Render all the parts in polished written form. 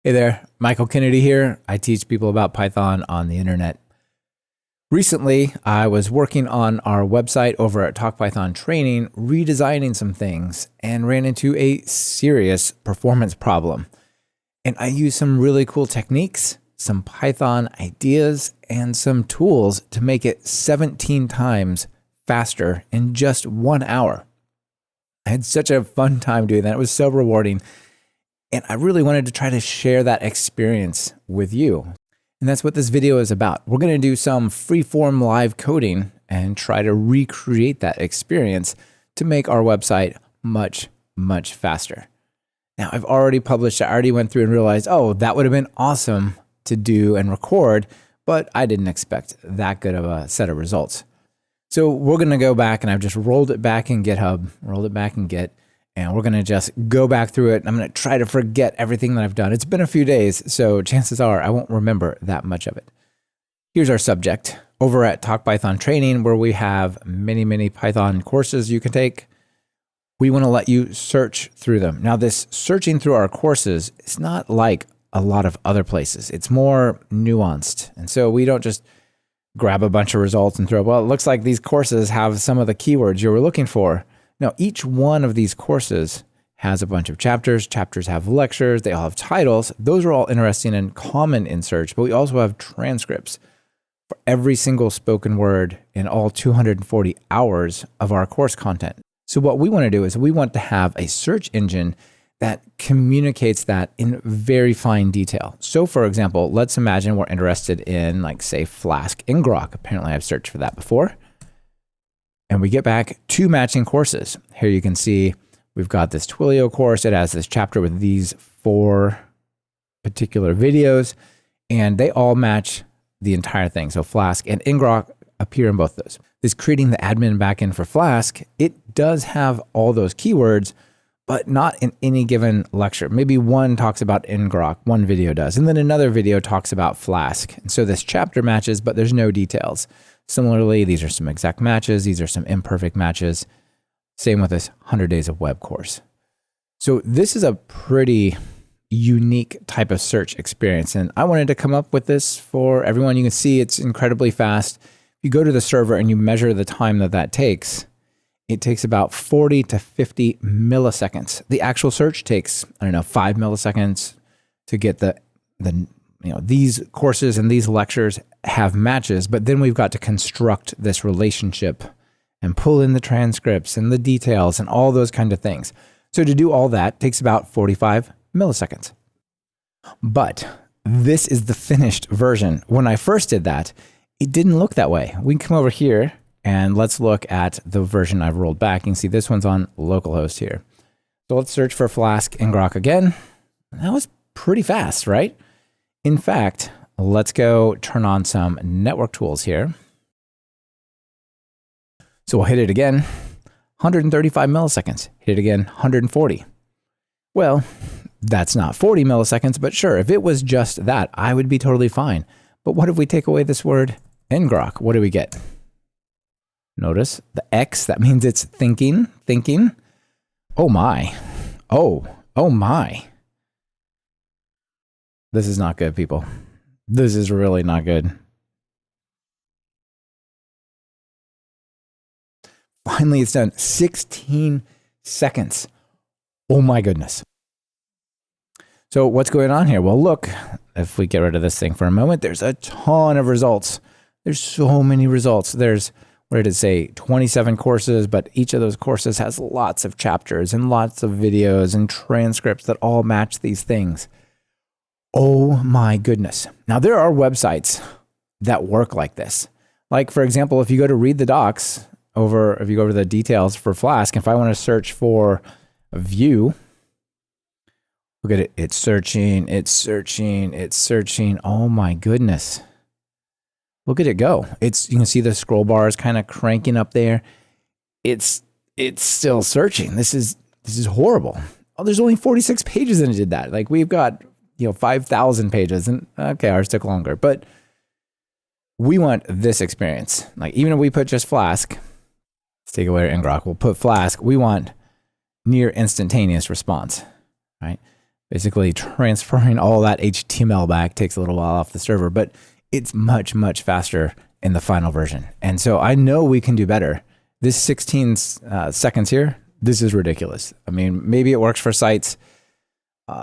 Hey there, Michael Kennedy here. I teach people about Python on the internet. Recently, I was working on our website over at Talk Python Training, redesigning some things, and ran into a serious performance problem. And I used some really cool techniques, some Python ideas, and some tools to make it 17 times faster in just 1 hour. I had such a fun time doing that. It was so rewarding. And I really wanted to try to share that experience with you. And that's what this video is about. We're going to do some freeform live coding and try to recreate that experience to make our website much, much faster. Now, I've already published, I already went through and realized, oh, that would have been awesome to do and record, but I didn't expect that good of a set of results. So we're going to go back, and I've just rolled it back in GitHub, rolled it back in Git, and we're going to just go back through it. I'm going to try to forget everything that I've done. It's been a few days, so chances are I won't remember that much of it. Here's our subject. Over at Talk Python Training, where we have many Python courses you can take, we want to let you search through them. Now, this searching through our courses is not like a lot of other places. It's more nuanced. And so we don't just grab a bunch of results and throw, well, it looks like these courses have some of the keywords you were looking for. Now, each one of these courses has a bunch of chapters. Chapters have lectures. They all have titles. Those are all interesting and common in search, but we also have transcripts for every single spoken word in all 240 hours of our course content. So what we want to do is we want to have a search engine that communicates that in very fine detail. So for example, let's imagine we're interested in, like, say, Flask in Grok. Apparently I've searched for that before. And we get back 2 matching courses. Here you can see we've got this Twilio course. It has this chapter with these 4 particular videos, and they all match the entire thing. So Flask and ngrok appear in both those. This creating the admin backend for Flask, it does have all those keywords, but not in any given lecture. Maybe one talks about ngrok, one video does, and then another video talks about Flask. And so this chapter matches, but there's no details. Similarly, these are some exact matches. These are some imperfect matches. Same with this 100 Days of Web course. So this is a pretty unique type of search experience. And I wanted to come up with this for everyone. You can see it's incredibly fast. If you go to the server and you measure the time that takes, it takes about 40 to 50 milliseconds. The actual search takes, 5 milliseconds to get these courses and these lectures have matches, but then we've got to construct this relationship and pull in the transcripts and the details and all those kind of things. So to do all that takes about 45 milliseconds. But this is the finished version. When I first did that, it didn't look that way. We can come over here and let's look at the version I've rolled back. You can see this one's on localhost here. So let's search for Flask and Grok again. That was pretty fast, right? In fact, let's go turn on some network tools here. So we'll hit it again, 135 milliseconds. Hit it again, 140. Well, that's not 40 milliseconds, but sure, if it was just that, I would be totally fine. But what if we take away this word ngrok? What do we get? Notice the X, that means it's thinking. Oh my. Oh my. This is not good, people. This is really not good. Finally, it's done. 16 seconds. Oh my goodness. So what's going on here? Well, look, if we get rid of this thing for a moment, there's a ton of results. There's so many results. There's, what did it say, 27 courses, but each of those courses has lots of chapters and lots of videos and transcripts that all match these things. Oh my goodness. Now, there are websites that work like this. Like, for example, if you go to read the docs if you go over the details for Flask, if I want to search for a view, look at it. It's searching. Oh my goodness. Look at it go. You can see the scroll bars kind of cranking up there. It's still searching. This is horrible. Oh, there's only 46 pages and it did that. Like, we've got 5,000 pages, and okay, ours took longer, but we want this experience. Like, even if we put just Flask, let's take away ngrok, we'll put Flask, we want near instantaneous response, right? Basically transferring all that HTML back takes a little while off the server, but it's much, much faster in the final version. And so I know we can do better. This 16 seconds here, this is ridiculous. I mean, maybe it works for sites,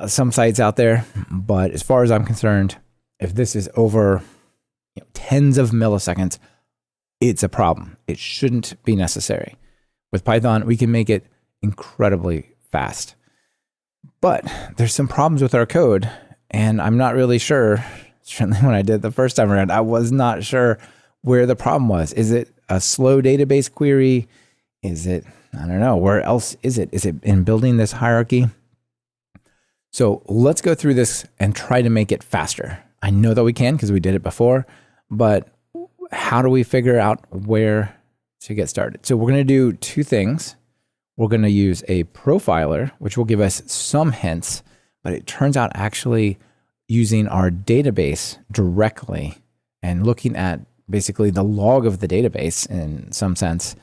some sites out there, but as far as I'm concerned, if this is over tens of milliseconds, it's a problem. It shouldn't be necessary. With Python, we can make it incredibly fast. But there's some problems with our code, and I'm not really sure. Certainly when I did the first time around, I was not sure where the problem was. Is it a slow database query? Is it, I don't know, where else is it? Is it in building this hierarchy? So let's go through this and try to make it faster. I know that we can because we did it before, but how do we figure out where to get started? So we're going to do two things. We're going to use a profiler, which will give us some hints, but it turns out actually using our database directly and looking at basically the log of the database in some sense,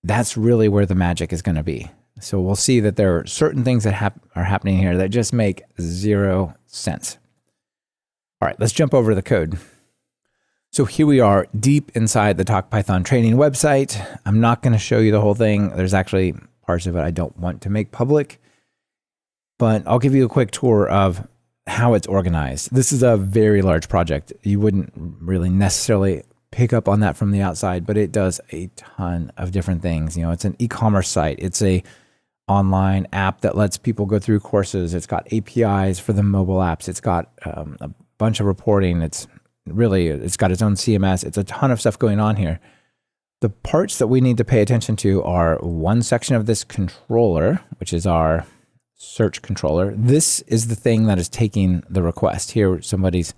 that's really where the magic is going to be. So we'll see that there are certain things that are happening here that just make zero sense. All right, let's jump over to the code. So here we are deep inside the Talk Python training website. I'm not going to show you the whole thing. There's actually parts of it I don't want to make public, but I'll give you a quick tour of how it's organized. This is a very large project. You wouldn't really necessarily pick up on that from the outside, but it does a ton of different things. It's an e-commerce site. It's a online app that lets people go through courses. It's got APIs for the mobile apps. It's got a bunch of reporting. It's got its own CMS. It's a ton of stuff going on here. The parts that we need to pay attention to are one section of this controller, which is our search controller. This is the thing that is taking the request. Here, somebody's,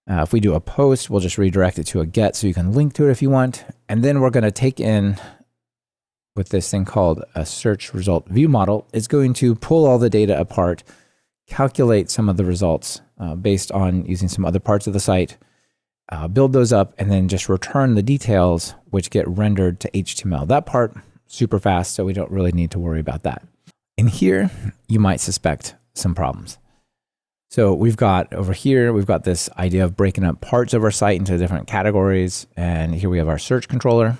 if we do a post, we'll just redirect it to a get so you can link to it if you want. And then we're going to take in with this thing called a search result view model. It's going to pull all the data apart, calculate some of the results based on using some other parts of the site, build those up, and then just return the details, which get rendered to HTML. That part, super fast, so we don't really need to worry about that. And here, you might suspect some problems. So we've got over here, we've got this idea of breaking up parts of our site into different categories. And here we have our search controller. I'm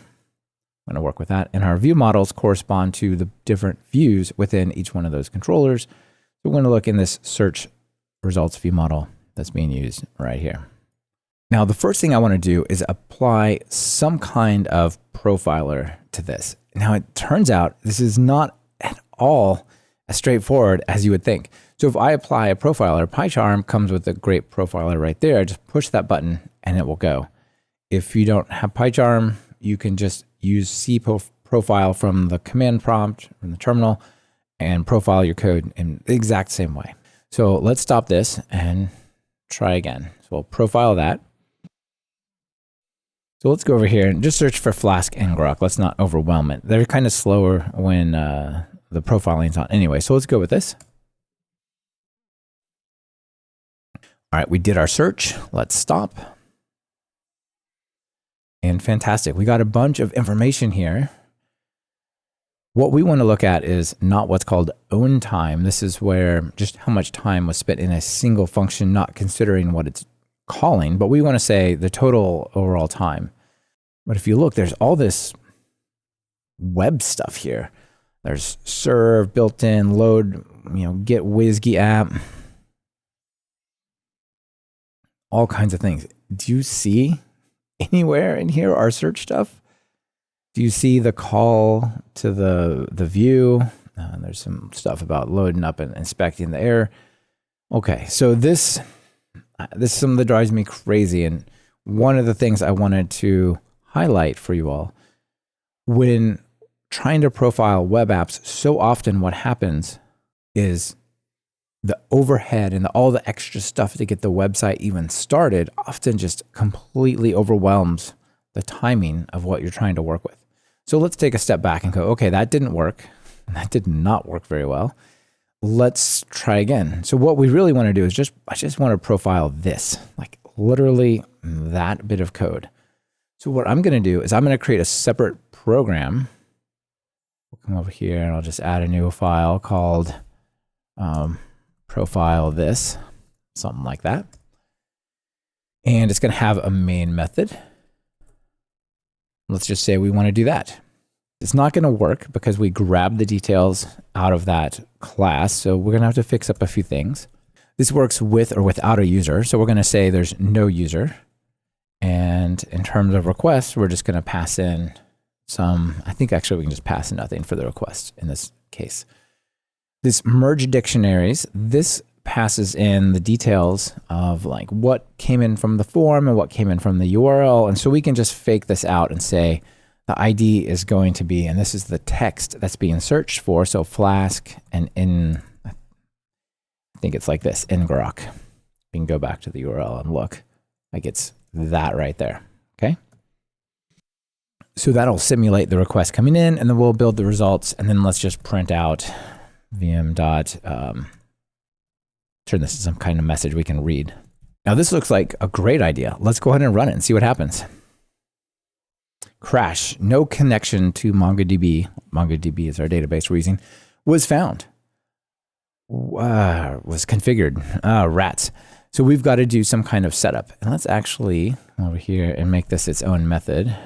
going to work with that. And our view models correspond to the different views within each one of those controllers. So we're going to look in this search results view model that's being used right here. Now, the first thing I want to do is apply some kind of profiler to this. Now, it turns out this is not at all as straightforward as you would think. So if I apply a profiler, PyCharm comes with a great profiler right there. I just push that button and it will go. If you don't have PyCharm, you can just use cprofile from the command prompt from the terminal and profile your code in the exact same way. So let's stop this and try again. So we'll profile that. So let's go over here and just search for Flask and Grok. Let's not overwhelm it. They're kind of slower when the profiling's on anyway. So let's go with this. All right, we did our search. Let's stop. And fantastic. We got a bunch of information here. What we want to look at is not what's called own time. This is where just how much time was spent in a single function, not considering what it's calling, but we want to say the total overall time. But if you look, there's all this web stuff here. There's serve, built-in, load, get WSGI app, all kinds of things. Do you see anywhere in here our search stuff? Do you see the call to the view? There's some stuff about loading up and inspecting the error. Okay, so this is something that drives me crazy. And one of the things I wanted to highlight for you all, when trying to profile web apps, so often what happens is the overhead and all the extra stuff to get the website even started often just completely overwhelms the timing of what you're trying to work with. So let's take a step back and go, okay, that didn't work. That did not work very well. Let's try again. So what we really want to do is I just want to profile this, like literally that bit of code. So what I'm going to do is I'm going to create a separate program. We'll come over here and I'll just add a new file called profile this, something like that. And it's going to have a main method. Let's just say we want to do that. It's not going to work because we grabbed the details out of that class. So we're going to have to fix up a few things. This works with or without a user. So we're going to say there's no user. And in terms of requests, we're just going to pass in some, I think actually we can just pass in nothing for the request in this case. This merge dictionaries, this passes in the details of like what came in from the form and what came in from the URL. And so we can just fake this out and say the ID is going to be, and this is the text that's being searched for. So Flask and I think it's like this, ngrok. We can go back to the URL and look like it's that right there. Okay. So that'll simulate the request coming in, and then we'll build the results. And then let's just print out vm dot, turn this into some kind of message we can read. Now this looks like a great idea. Let's go ahead and run it and see what happens. Crash, no connection to MongoDB. MongoDB is our database we're using, was found. Was configured. Rats. So we've got to do some kind of setup. And let's actually over here and make this its own method.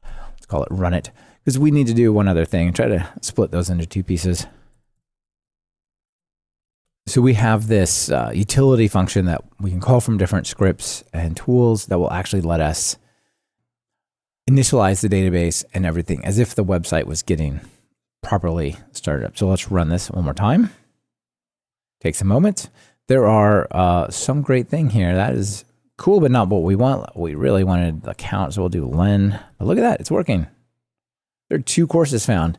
Let's call it run it, because we need to do one other thing and try to split those into two pieces. So we have this utility function that we can call from different scripts and tools that will actually let us initialize the database and everything as if the website was getting properly started up. So let's run this one more time. Takes a moment. There are some great thing here. That is cool, but not what we want. We really wanted the count, so we'll do len. But look at that, it's working. There are 2 courses found.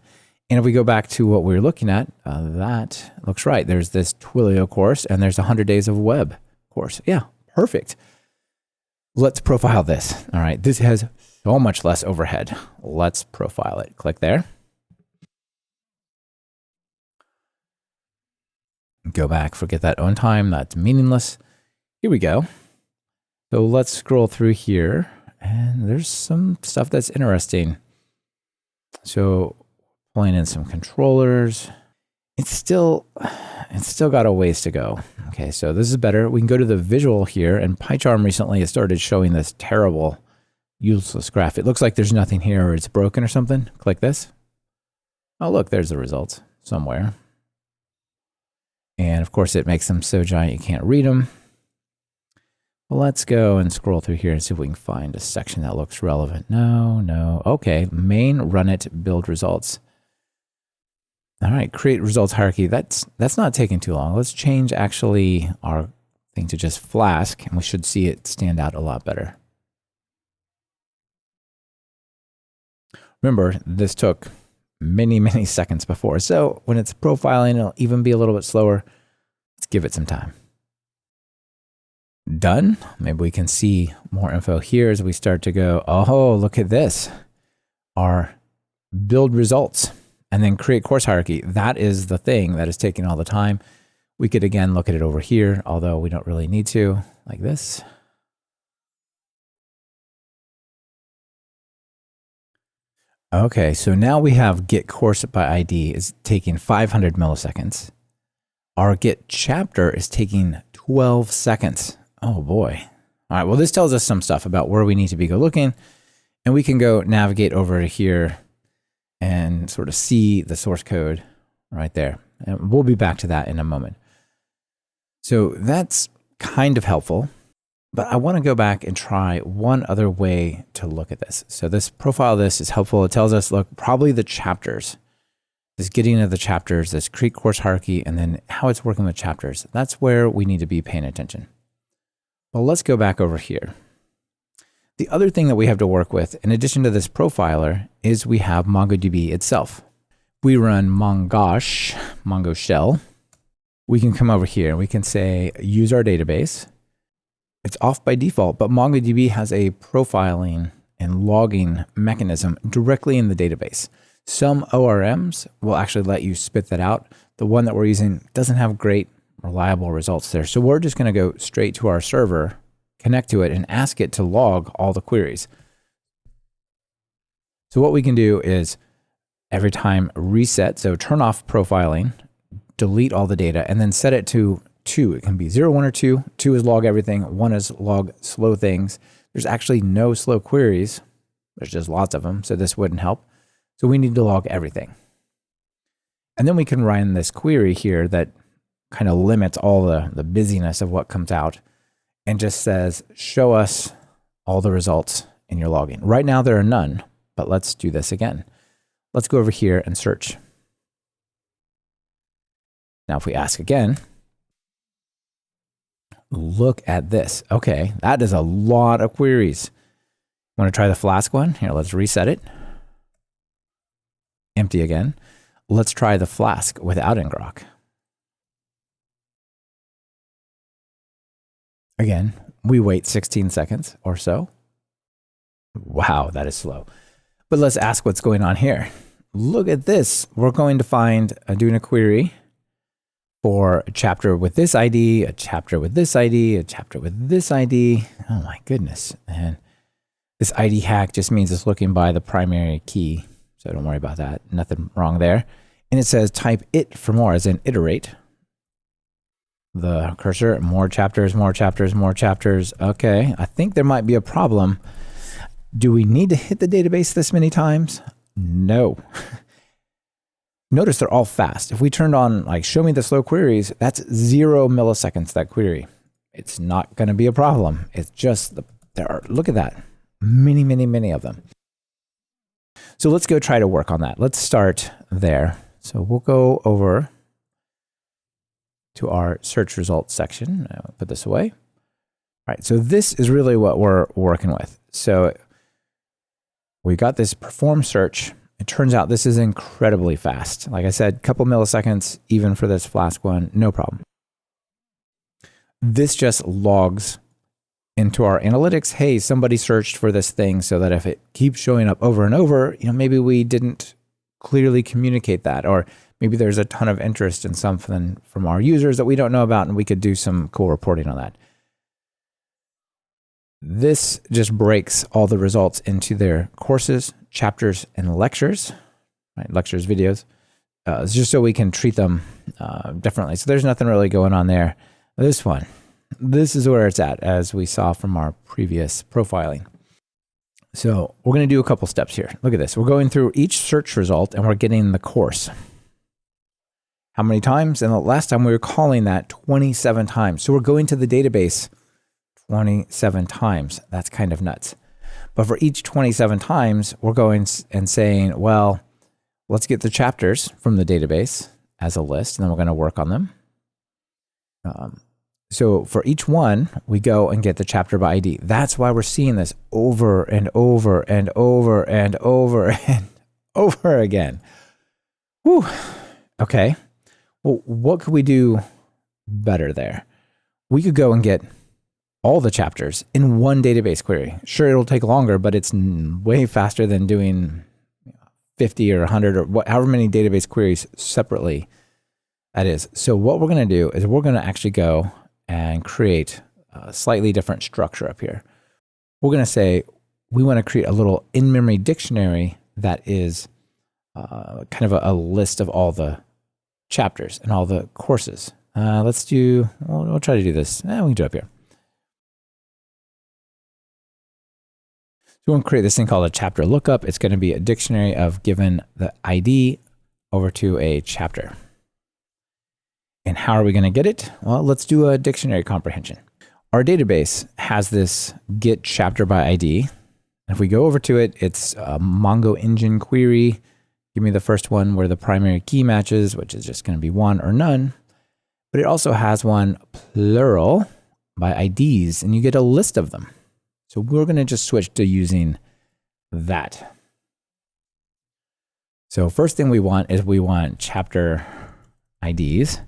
And if we go back to what we were looking at, that looks right. There's this Twilio course, and there's 100 Days of Web course. Yeah, perfect. Let's profile this. All right, this has so much less overhead. Let's profile it. Click there. Go back, forget that on time. That's meaningless. Here we go. So let's scroll through here, and there's some stuff that's interesting. So pulling in some controllers. It's still got a ways to go. Okay, so this is better. We can go to the visual here, and PyCharm recently has started showing this terrible, useless graph. It looks like there's nothing here or it's broken or something. Click this. Oh, look, there's the results somewhere. And of course, it makes them so giant you can't read them. Well, let's go and scroll through here and see if we can find a section that looks relevant. No. Okay, main run it, build results. All right, create results hierarchy. That's not taking too long. Let's change actually our thing to just Flask, and we should see it stand out a lot better. Remember, this took many seconds before. So when it's profiling, it'll even be a little bit slower. Let's give it some time. Done. Maybe we can see more info here as we start to go, oh, look at this. Our build results and then create course hierarchy. That is the thing that is taking all the time. We could again look at it over here, although we don't really need to, like this. Okay, so now we have get course by ID is taking 500 milliseconds. Our get chapter is taking 12 seconds. Oh boy. All right, well, this tells us some stuff about where we need to be go looking, and we can go navigate over to here and sort of see the source code right there. And we'll be back to that in a moment. So that's kind of helpful. But I want to go back and try one other way to look at this. So this profile of this is helpful. It tells us, look, probably the chapters, this getting of the chapters, this create course hierarchy, and then how it's working with chapters. That's where we need to be paying attention. Well, let's go back over here. The other thing that we have to work with, in addition to this profiler, is we have MongoDB itself. We run Mongo shell. We can come over here and we can say, use our database. It's off by default, but MongoDB has a profiling and logging mechanism directly in the database. Some ORMs will actually let you spit that out. The one that we're using doesn't have great, reliable results there. So we're just going to go straight to our server, connect to it, and ask it to log all the queries. So what we can do is every time reset. So turn off profiling, delete all the data, and then set it to 2. It can be 0, 1, or 2. 2 is log everything. 1 is log slow things. There's actually no slow queries. There's just lots of them, so this wouldn't help. So we need to log everything. And then we can run this query here that kind of limits all the busyness of what comes out and just says, show us all the results in your logging. Right now there are none, but let's do this again. Let's go over here and search. Now if we ask again, look at this. Okay, that is a lot of queries. Want to try the Flask one? Here, let's reset it. Empty again. Let's try the Flask without ngrok. Again, we wait 16 seconds or so. Wow, that is slow. But let's ask what's going on here. Look at this. We're going to find, doing a query for a chapter with this ID, a chapter with this ID, a chapter with this ID. Oh my goodness. And this ID hack just means it's looking by the primary key. So don't worry about that. Nothing wrong there. And it says type it for more, as in iterate. The cursor, more chapters, more chapters, more chapters. Okay, I think there might be a problem. Do we need to hit the database this many times? No. Notice they're all fast. If we turned on, like, show me the slow queries, that's 0 milliseconds, that query. It's not going to be a problem. It's just, look at that. Many, many, many of them. So let's go try to work on that. Let's start there. So we'll go over to our search results section. I'll put this away. All right, so this is really what we're working with. So we got this perform search. It turns out this is incredibly fast. Like I said, a couple milliseconds, even for this Flask one, no problem. This just logs into our analytics. Hey, somebody searched for this thing, so that if it keeps showing up over and over, maybe we didn't clearly communicate that, or maybe there's a ton of interest in something from our users that we don't know about, and we could do some cool reporting on that. This just breaks all the results into their courses, chapters, and lectures, right? Lectures, videos, it's just so we can treat them differently. So there's nothing really going on there. This one, this is where it's at, as we saw from our previous profiling. So we're going to do a couple steps here. Look at this. We're going through each search result, and we're getting the course. How many times? And the last time we were calling that 27 times. So we're going to the database 27 times. That's kind of nuts. But for each 27 times, we're going and saying, well, let's get the chapters from the database as a list, and then we're going to work on them. So for each one, we go and get the chapter by ID. That's why we're seeing this over and over and over and over and over again. Whew. Okay. Well, what could we do better there? We could go and get all the chapters in one database query. Sure, it'll take longer, but it's way faster than doing 50 or 100 or however many database queries separately that is. So what we're going to do is we're going to actually go and create a slightly different structure up here. We're going to say we want to create a little in-memory dictionary that is kind of a list of all the chapters and all the courses. We'll try to do this. We can do it up here. So we're going to create this thing called a chapter lookup. It's going to be a dictionary of given the ID over to a chapter. And how are we going to get it? Well, let's do a dictionary comprehension. Our database has this get chapter by ID. If we go over to it, it's a Mongo engine query. Give me the first one where the primary key matches, which is just going to be 1 or none. But it also has one plural by IDs, and you get a list of them. So we're going to just switch to using that. So first thing we want chapter IDs.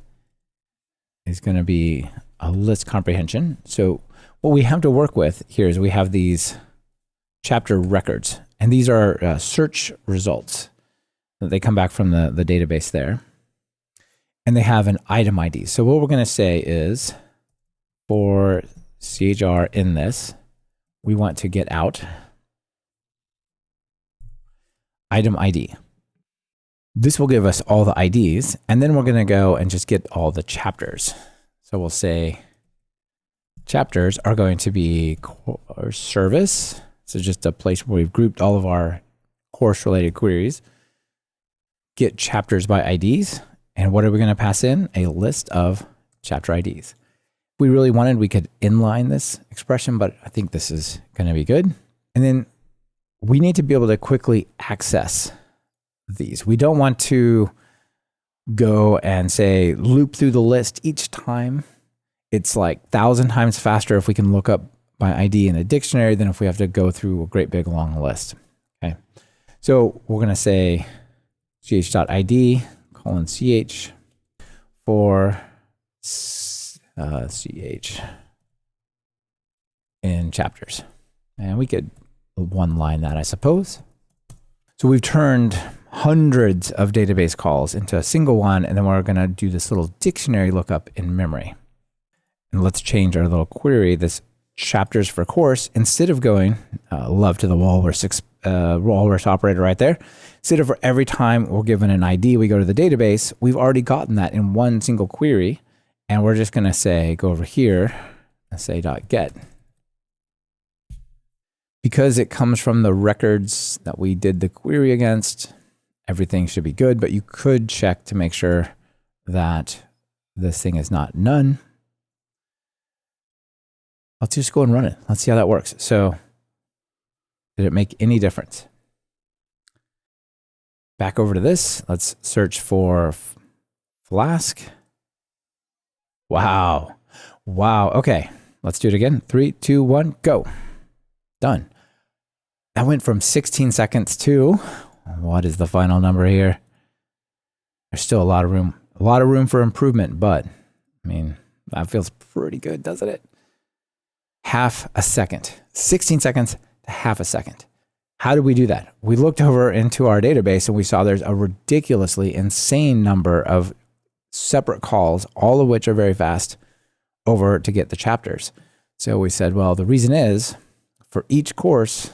Is going to be a list comprehension. So what we have to work with here is we have these chapter records, and these are search results. They come back from the database there, and they have an item ID. So what we're going to say is for CHR in this, we want to get out item ID. This will give us all the IDs, and then we're going to go and just get all the chapters. So we'll say chapters are going to be course service. So just a place where we've grouped all of our course related queries. Get chapters by IDs. And what are we going to pass in? A list of chapter IDs. If we really wanted, we could inline this expression, but I think this is going to be good. And then we need to be able to quickly access these. We don't want to go and say loop through the list each time. It's like 1,000 times faster if we can look up by ID in a dictionary than if we have to go through a great big long list. Okay, so we're going to say ch.id :ch for ch in chapters, and we could one line that, I suppose. So we've turned hundreds of database calls into a single one, and then we're going to do this little dictionary lookup in memory. And let's change our little query, this chapters for course, instead of going, love to the walrus operator right there. Instead of for every time we're given an ID, we go to the database, we've already gotten that in one single query. And we're just going to say, go over here and say .get. Because it comes from the records that we did the query against, everything should be good, but you could check to make sure that this thing is not none. Let's just go and run it. Let's see how that works. So did it make any difference? Back over to this. Let's search for Flask. Wow. Wow. Okay. Let's do it again. 3, 2, 1, go. Done. That went from 16 seconds to, what is the final number here? There's still a lot of room for improvement, but I mean, that feels pretty good, doesn't it? Half a second, 16 seconds to half a second. How did we do that? We looked over into our database and we saw there's a ridiculously insane number of separate calls, all of which are very fast, over to get the chapters. So we said, well, the reason is for each course,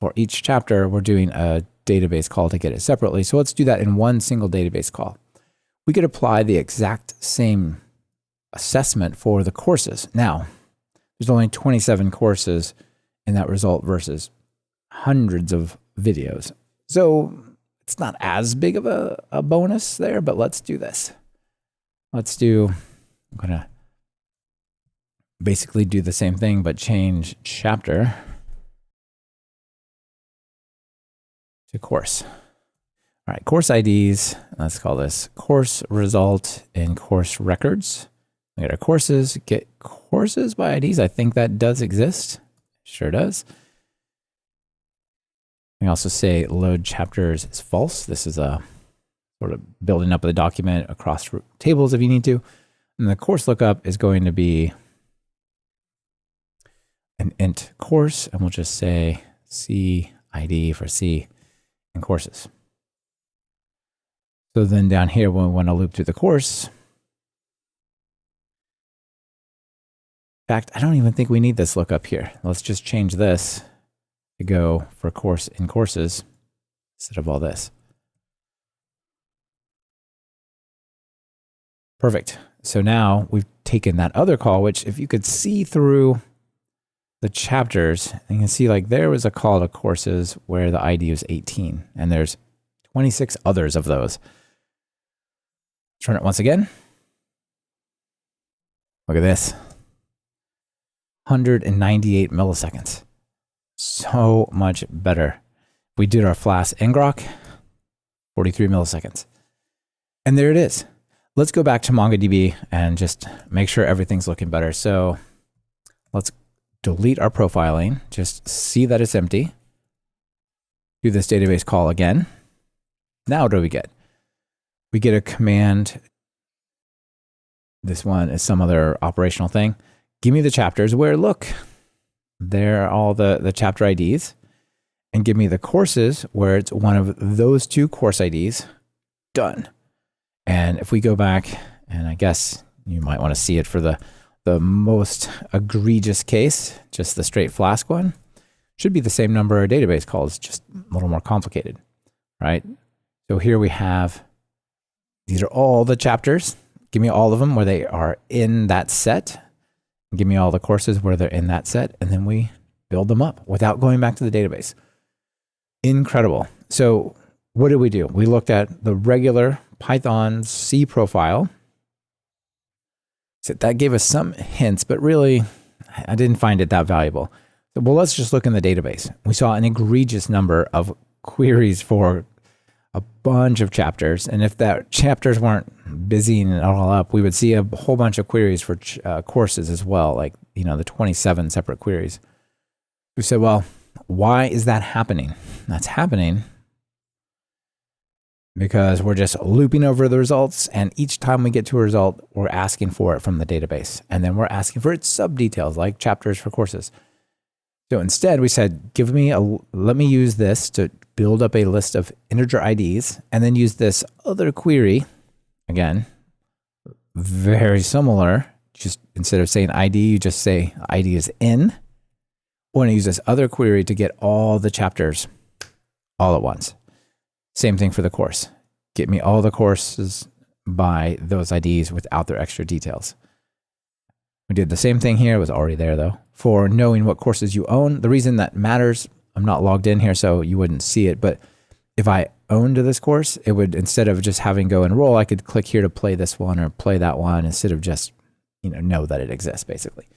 for each chapter, we're doing a database call to get it separately. So let's do that in one single database call. We could apply the exact same assessment for the courses. Now, there's only 27 courses in that result versus hundreds of videos. So it's not as big of a bonus there, but let's do this. I'm going to basically do the same thing, but change chapter to course. All right, course IDs. Let's call this course result in course records. We get our courses, get courses by IDs. I think that does exist. Sure does. We also say load chapters is false. This is a sort of building up of the document across tables if you need to. And the course lookup is going to be an int course, and we'll just say C ID for C in courses. So then down here, when we want to loop through the course, in fact, I don't even think we need this lookup here. Let's just change this to go for course in courses instead of all this. Perfect. So now we've taken that other call, which if you could see through the chapters, you can see like there was a call to courses where the ID was 18, and there's 26 others of those. Let's run it once again. Look at this. 198 milliseconds. So much better. We did our Flask ngrok, 43 milliseconds. And there it is. Let's go back to MongoDB and just make sure everything's looking better. So let's delete our profiling, just see that it's empty. Do this database call again. Now what do we get? We get a command. This one is some other operational thing. Give me the chapters where, look, there are all the chapter IDs, and give me the courses where it's one of those two course IDs. Done. And if we go back, and I guess you might want to see it for the most egregious case, just the straight Flask one, should be the same number of database calls, just a little more complicated, right? So here we have, these are all the chapters. Give me all of them where they are in that set. Give me all the courses where they're in that set. And then we build them up without going back to the database. Incredible. So what did we do? We looked at the regular Python C profile. So that gave us some hints, but really, I didn't find it that valuable. So, well, let's just look in the database. We saw an egregious number of queries for a bunch of chapters. And if that chapters weren't busying it all up, we would see a whole bunch of queries for courses as well, like, the 27 separate queries. We said, well, why is that happening? That's happening because we're just looping over the results, and each time we get to a result, we're asking for it from the database. And then we're asking for its sub-details, like chapters for courses. So instead, we said, let me use this to build up a list of integer IDs, and then use this other query, again, very similar. Just instead of saying ID, you just say ID is in. We're going to use this other query to get all the chapters all at once. Same thing for the course. Get me all the courses by those IDs without their extra details. We did the same thing here. It was already there though. For knowing what courses you own, the reason that matters, I'm not logged in here so you wouldn't see it, but if I owned this course, it would, instead of just having go enroll, I could click here to play this one or play that one instead of just, know that it exists basically.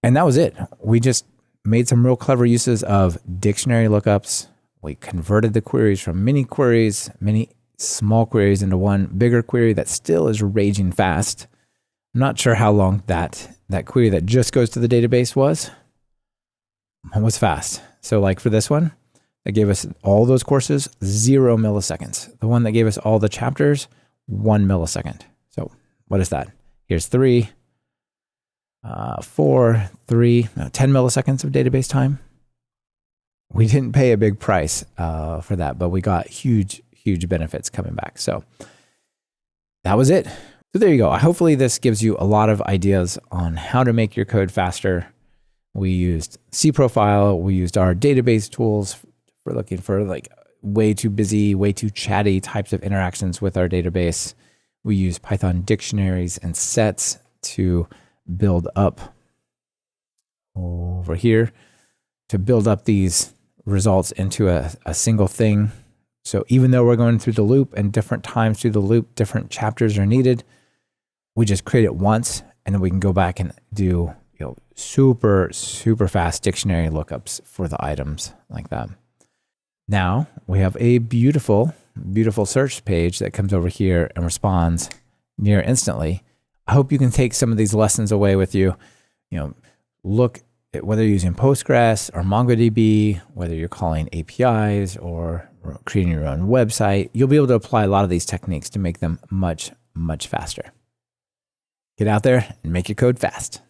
And that was it. We just made some real clever uses of dictionary lookups. We converted the queries from many small queries into one bigger query that still is raging fast. I'm not sure how long that query that just goes to the database was fast. So like for this one, that gave us all those courses, 0 milliseconds. The one that gave us all the chapters, 1 millisecond. So what is that? Here's 3, 4, 3, 10 milliseconds of database time. We didn't pay a big price for that, but we got huge benefits coming back. So that was it. So there you go. Hopefully this gives you a lot of ideas on how to make your code faster. We used C profile. We used our database tools for looking for like way too busy, way too chatty types of interactions with our database. We use Python dictionaries and sets to build up over here, to build up these results into a single thing. So even though we're going through the loop and different times through the loop, different chapters are needed, we just create it once and then we can go back and do super fast dictionary lookups for the items like that. Now we have a beautiful search page that comes over here and responds near instantly. I hope you can take some of these lessons away with you. Look at whether you're using Postgres or MongoDB, whether you're calling APIs or creating your own website, you'll be able to apply a lot of these techniques to make them much faster. Get out there and make your code fast.